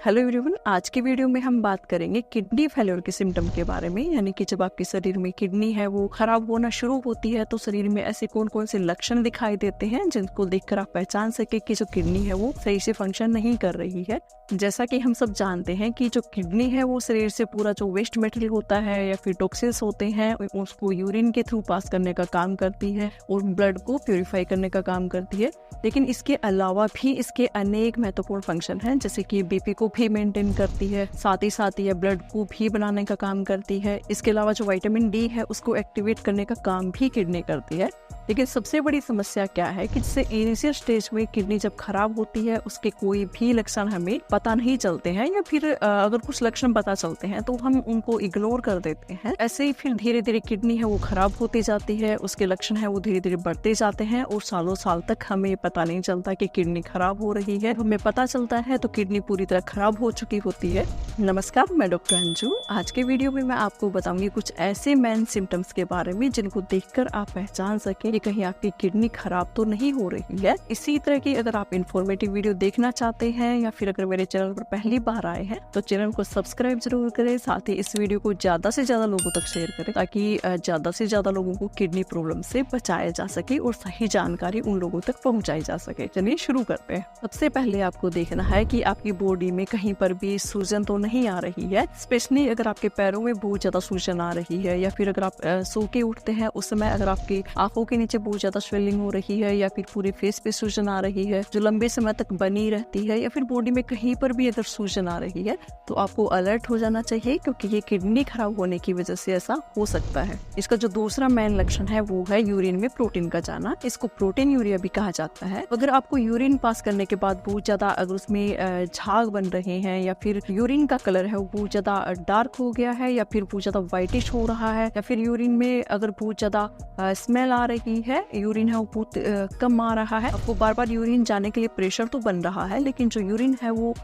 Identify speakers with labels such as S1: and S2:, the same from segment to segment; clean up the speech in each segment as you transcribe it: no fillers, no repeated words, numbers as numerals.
S1: Hello everyone, आज की video में हम बात करेंगे किडनी फेलियर के सिम्टम के बारे में। यानी कि जब आपके शरीर में किडनी है वो खराब होना शुरू होती है तो शरीर में ऐसे कौन कौन से लक्षण दिखाई देते हैं जिनको देखकर आप पहचान सके कि जो किडनी है वो सही से फंक्शन नहीं कर रही है। जैसा कि हम सब जानते हैं कि जो किडनी है वो शरीर से पूरा जो वेस्ट मटेरियल होता है या फिर टॉक्सिन्स होते हैं उसको यूरिन के थ्रू पास करने का काम करती है और ब्लड को प्यूरिफाई करने का काम करती है। लेकिन इसके अलावा भी इसके अनेक महत्वपूर्ण फंक्शन हैं, जैसे कि बीपी को भी मेंटेन करती है, साथ ही ये ब्लड को भी बनाने का काम करती है। इसके अलावा जो विटामिन डी है उसको एक्टिवेट करने का काम भी किडनी करती है। लेकिन सबसे बड़ी समस्या क्या है कि जिससे इनिशियल स्टेज में किडनी जब खराब होती है उसके कोई भी लक्षण हमें पता नहीं चलते हैं, या फिर अगर कुछ लक्षण पता चलते हैं तो हम उनको इग्नोर कर देते हैं। ऐसे ही फिर धीरे धीरे किडनी है वो खराब होती जाती है, उसके लक्षण है वो धीरे धीरे बढ़ते जाते हैं और सालों साल तक हमें पता नहीं चलता कि किडनी खराब हो रही है। हमें पता चलता है तो किडनी पूरी तरह खराब हो चुकी होती है। नमस्कार, मैं डॉक्टर अंजू। आज के वीडियो में मैं आपको बताऊंगी कुछ ऐसे मेन सिम्टम्स के बारे में जिनको देखकर आप पहचान सके कहीं आपकी किडनी खराब तो नहीं हो रही है। इसी तरह की अगर आप इन्फॉर्मेटिव वीडियो देखना चाहते हैं या फिर अगर मेरे चैनल पर पहली बार आए हैं तो चैनल को सब्सक्राइब जरूर करें। साथ ही इस वीडियो को ज्यादा से ज्यादा लोगों तक शेयर करें ताकि ज्यादा से ज्यादा लोगों को किडनी प्रॉब्लम से बचाया जा सके और सही जानकारी उन लोगों तक पहुंचाई जा सके। चलिए शुरू करते हैं। सबसे पहले आपको देखना है कि आपकी बॉडी में कहीं पर भी सूजन तो नहीं आ रही है। स्पेशली अगर आपके पैरों में बहुत ज्यादा सूजन आ रही है या फिर अगर आप सो के उठते हैं उस समय अगर आपकी आंखों के नीचे बहुत ज्यादा स्वेलिंग हो रही है या फिर पूरे फेस पे सूजन आ रही है जो लंबे समय तक बनी रहती है, या फिर बॉडी में कहीं पर भी अगर सूजन आ रही है तो आपको अलर्ट हो जाना चाहिए, क्योंकि ये किडनी खराब होने की वजह से ऐसा हो सकता है। इसका जो दूसरा मेन लक्षण है वो है यूरिन में प्रोटीन का जाना। इसको प्रोटीन यूरिया भी कहा जाता है। अगर आपको यूरिन पास करने के बाद बहुत ज्यादा अगर उसमें झाग बन रहे हैं या फिर यूरिन का कलर है वो बहुत ज्यादा डार्क हो गया है या फिर बहुत ज्यादा व्हाइटिश हो रहा है या फिर यूरिन में अगर बहुत ज्यादा स्मेल आ रही है, यूरिन है वो बहुत कम आ रहा है, आपको बार बार यूरिन जाने के लिए प्रेशर तो बन रहा है लेकिन जो यूरिन है वो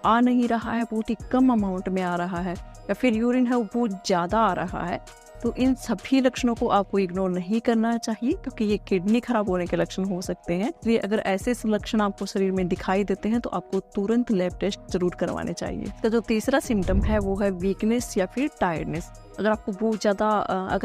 S1: आ नहीं रहा है, बहुत ही कम अमाउंट में आ रहा है, या फिर यूरिन है वो बहुत ज्यादा आ रहा है, तो इन सभी लक्षणों को आपको इग्नोर नहीं करना चाहिए क्योंकि ये किडनी खराब होने के लक्षण हो सकते हैं। इसलिए अगर ऐसे लक्षण आपको शरीर में दिखाई देते हैं तो आपको तुरंत लैब टेस्ट जरूर करवाने चाहिए। इसका जो तीसरा सिम्टम है वो है वीकनेस या फिर टायर्डनेस। अगर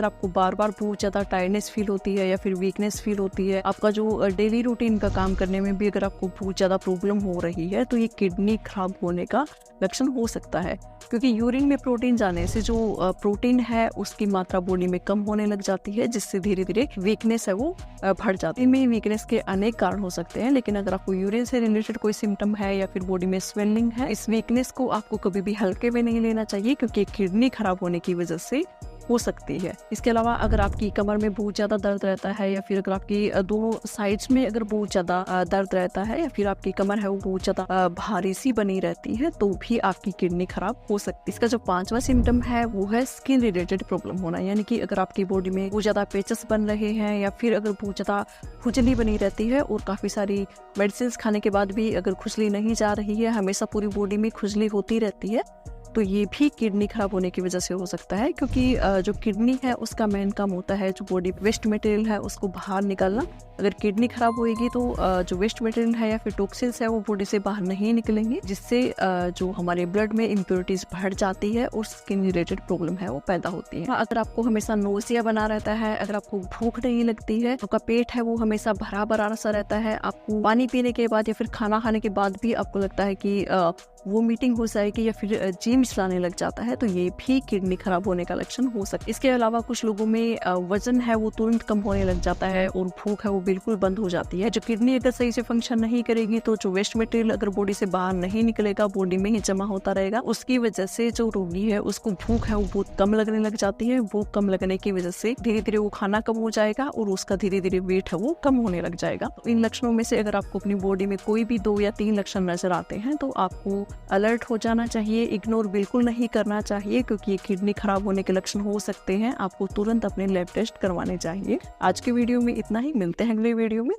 S1: आपको बार बार बहुत ज्यादा टायर्डनेस फील होती है या फिर वीकनेस फील होती है, आपका जो डेली रूटीन का काम करने में भी अगर आपको बहुत ज्यादा प्रॉब्लम हो रही है तो ये किडनी खराब होने का लक्षण हो सकता है, क्योंकि यूरिन में प्रोटीन जाने से जो प्रोटीन है उसकी मात्रा बॉडी में कम होने लग जाती है, जिससे धीरे धीरे वीकनेस है वो बढ़ जाती है। में वीकनेस के अनेक कारण हो सकते हैं, लेकिन अगर आपको यूरिन से रिलेटेड कोई सिम्टम है या फिर बॉडी में स्वेलिंग है, इस वीकनेस को आपको कभी भी हल्के में नहीं लेना चाहिए क्योंकि किडनी खराब होने की वजह से हो सकती है। इसके अलावा अगर आपकी कमर में बहुत ज्यादा दर्द रहता है या फिर अगर आपकी दोनों साइड्स में अगर बहुत ज्यादा दर्द रहता है या फिर आपकी कमर है वो बहुत ज्यादा भारी सी बनी रहती है तो भी आपकी किडनी खराब हो सकती है। इसका जो पांचवा सिम्टम है वो है स्किन रिलेटेड प्रॉब्लम होना। यानी कि अगर आपकी बॉडी में बहुत ज्यादा पेचेस बन रहे हैं या फिर अगर बहुत ज्यादा खुजली बनी रहती है और काफी सारी मेडिसिन खाने के बाद भी अगर खुजली नहीं जा रही है, हमेशा पूरी बॉडी में खुजली होती रहती है, तो ये भी किडनी खराब होने की वजह से हो सकता है, क्योंकि जो किडनी है उसका मेन काम होता है जो बॉडी वेस्ट मटेरियल है उसको बाहर निकालना। अगर किडनी खराब होएगी तो जो वेस्ट मटेरियल है या फिर टॉक्सिन्स है वो बॉडी से बाहर नहीं निकलेंगे, जिससे जो हमारे ब्लड में इम्प्योरिटीज बढ़ जाती है और स्किन रिलेटेड प्रॉब्लम है वो पैदा होती है। अगर आपको हमेशा नोसिया बना रहता है, अगर आपको भूख नहीं लगती है, आपका पेट है वो हमेशा भरा भरा सा रहता है, आपको पानी पीने के बाद या फिर खाना खाने के बाद भी आपको लगता है कि वोमिटिंग हो जाएगी या फिर जिम चलाने लग जाता है, तो ये भी किडनी खराब होने का लक्षण हो सकता है। इसके अलावा कुछ लोगों में वजन है वो तुरंत कम होने लग जाता है और भूख है वो बिल्कुल बंद हो जाती है। जो किडनी अगर सही से फंक्शन नहीं करेगी तो जो वेस्ट मटेरियल अगर बॉडी से बाहर नहीं निकलेगा, बॉडी में ही जमा होता रहेगा, उसकी वजह से जो रोगी है उसको भूख है वो बहुत कम लगने लग जाती है। भूख कम लगने की वजह से धीरे धीरे वो खाना कम हो जाएगा और उसका धीरे धीरे वेट है वो कम होने लग जाएगा। तो इन लक्षणों में से अगर आपको अपनी बॉडी में कोई भी 2 या 3 लक्षण नजर आते हैं तो आपको अलर्ट हो जाना चाहिए, इग्नोर बिल्कुल नहीं करना चाहिए, क्योंकि ये किडनी खराब होने के लक्षण हो सकते हैं। आपको तुरंत अपने लैब टेस्ट करवाने चाहिए। आज के वीडियो में इतना ही, मिलते हैं अगले वीडियो में।